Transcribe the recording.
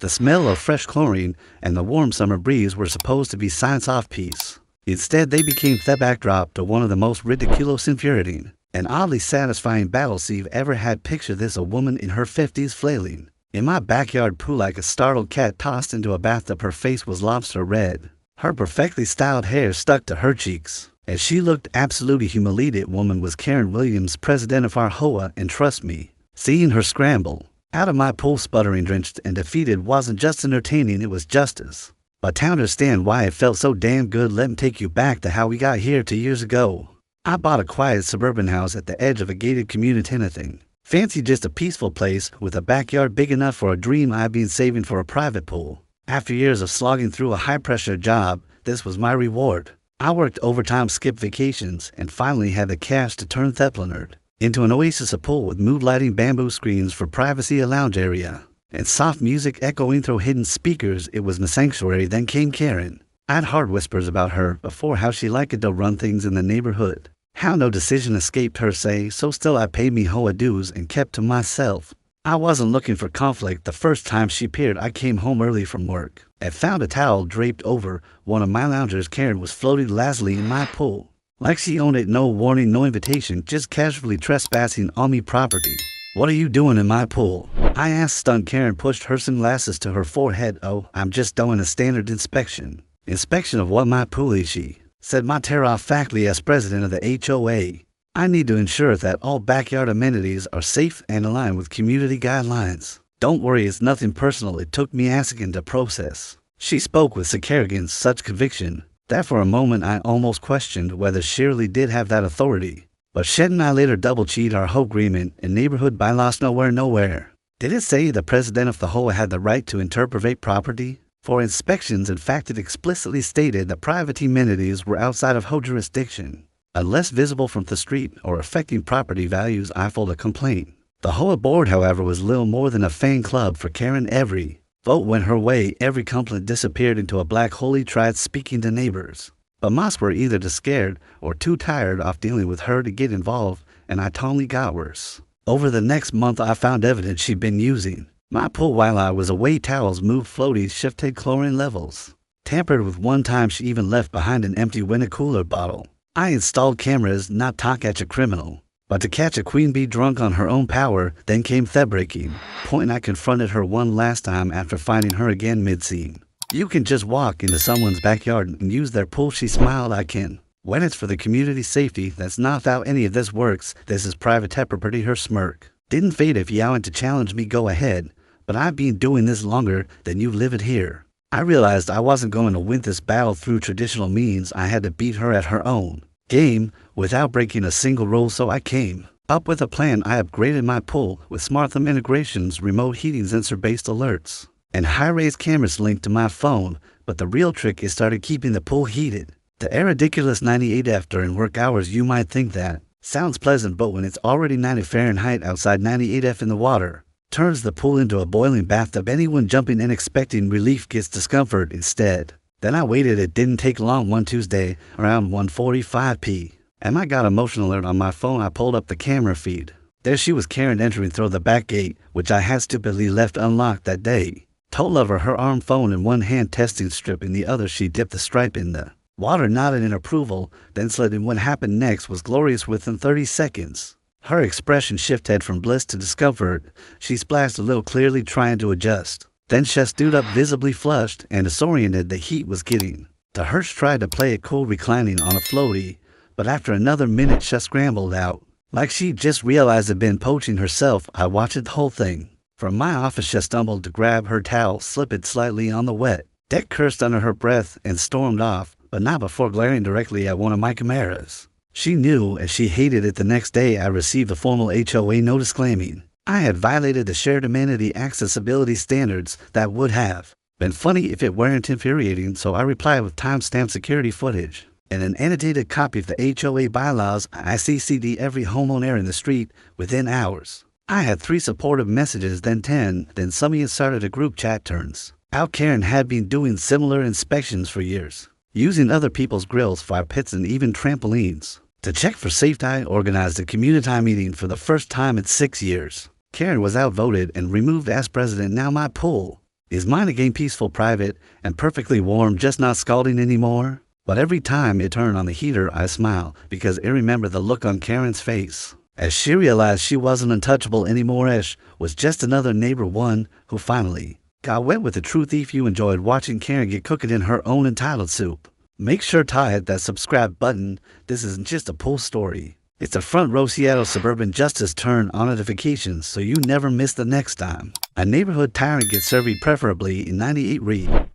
The smell of fresh chlorine and the warm summer breeze were supposed to be signs of peace. Instead, they became the backdrop to one of the most ridiculous, infuriating, and oddly satisfying battles you've ever had. Picture this: a woman in her 50s flailing in my backyard pool like a startled cat tossed into a bathtub. Her face was lobster red. Her perfectly styled hair stuck to her cheeks, and she looked absolutely humiliated. Woman was Karen Williams, president of our HOA, and trust me, seeing her scramble out of my pool sputtering, drenched, and defeated wasn't just entertaining, it was justice. But to understand why it felt so damn good, let me take you back to how we got here 2 years ago. I bought a quiet suburban house at the edge of a gated community. Nothing fancy, just a peaceful place with a backyard big enough for a dream I've been saving for a private pool. After years of slogging through a high-pressure job, this was my reward. I worked overtime, skipped vacations, and finally had the cash to turn Theplinard into an oasis, a pool with mood lighting, bamboo screens for privacy, a lounge area, and soft music echoing through hidden speakers. It was my sanctuary. Then came Karen. I'd heard whispers about her before, how she liked to run things in the neighborhood, how no decision escaped her say, so still I paid me HOA dues and kept to myself. I wasn't looking for conflict. The first time she appeared, I came home early from work and found a towel draped over one of my loungers. Karen was floating lazily in my pool, like she owned it. No warning, no invitation, just casually trespassing on me property. "What are you doing in my pool?" I asked, stunned. Karen pushed her sunglasses to her forehead. "Oh, I'm just doing a standard inspection." "Inspection of what? My pool is," she said matter-of-factly. As president of the HOA, I need to ensure that all backyard amenities are safe and aligned with community guidelines. "Don't worry, it's nothing personal. It took me asking to process." She spoke with such arrogance, such conviction, that for a moment I almost questioned whether Shirley did have that authority. But Shed and I later double-checked our HOA agreement and neighborhood bylaws. Nowhere did it say the president of the HOA had the right to interpret property for inspections. In fact, it explicitly stated that private amenities were outside of HOA jurisdiction, unless visible from the street or affecting property values. I filed a complaint. The HOA board, however, was little more than a fan club for Karen. Every vote went her way. Every complaint disappeared into a black hole. He tried speaking to neighbors, but most were either too scared or too tired of dealing with her to get involved, and I only got worse. Over the next month, I found evidence she'd been using my pool while I was away. Towels moved, floaties shifted, chlorine levels tampered with. One time she even left behind an empty winter cooler bottle. I installed cameras, not to catch a criminal, but to catch a queen bee drunk on her own power. Then came the breaking point. I confronted her one last time after finding her again mid-scene. "You can just walk into someone's backyard and use their pool," she smiled. "I can, when it's for the community safety. That's not how any of this works. This is private property." Her smirk didn't fade. "If you want to challenge me, go ahead, but I've been doing this longer than you live it here." I realized I wasn't going to win this battle through traditional means. I had to beat her at her own game without breaking a single rule. So I came up with a plan. I upgraded my pool with smart home integrations, remote heating, sensor-based alerts, and high-res cameras linked to my phone. But the real trick is started keeping the pool heated. The ridiculous 98 during work hours. You might think that sounds pleasant, but when it's already 90 Fahrenheit outside, 98 in the water turns the pool into a boiling bathtub. Anyone jumping in expecting relief gets discomfort instead. Then I waited. It didn't take long. One Tuesday around 1:45 p.m. and I got a motion alert on my phone. I pulled up the camera feed. There she was, Karen, entering through the back gate, which I had stupidly left unlocked that day. Told of her arm, phone in one hand, testing strip in the other. She dipped the stripe in the water, nodded in approval, then slid in. What happened next was glorious. Within 30 seconds, her expression shifted from bliss to discomfort. She splashed a little, clearly trying to adjust. Then she stood up, visibly flushed and disoriented. The heat was getting to her. She tried to play it cool, reclining on a floaty, but after another minute, she scrambled out like she just realized it'd been poaching herself. I watched the whole thing from my office. She stumbled to grab her towel, slip it slightly on the wet deck, cursed under her breath, and stormed off, but not before glaring directly at one of my cameras. She knew, and she hated it. The next day, I received a formal HOA notice claiming I had violated the shared amenity accessibility standards. That would have been funny if it weren't infuriating, so I replied with timestamp security footage and an annotated copy of the HOA bylaws. I CC'd every homeowner in the street within hours. I had 3 supportive messages, then 10, then somebody started a group chat. Turns out Karen had been doing similar inspections for years, using other people's grills, fire pits, and even trampolines to check for safety. I organized a community meeting for the first time in 6 years. Karen was outvoted and removed as president. Now my pool Is mine again peaceful, private, and perfectly warm, just not scalding anymore? But every time it turned on the heater, I smile, because I remember the look on Karen's face, as she realized she wasn't untouchable anymore, as was just another neighbor one who finally got wet with the truth. If you enjoyed watching Karen get cooked in her own entitled soup, make sure to hit that subscribe button. This isn't just a post story. It's a front row Seattle suburban justice turn on notifications so you never miss the next time a neighborhood tyrant gets served, preferably in 98 Reed.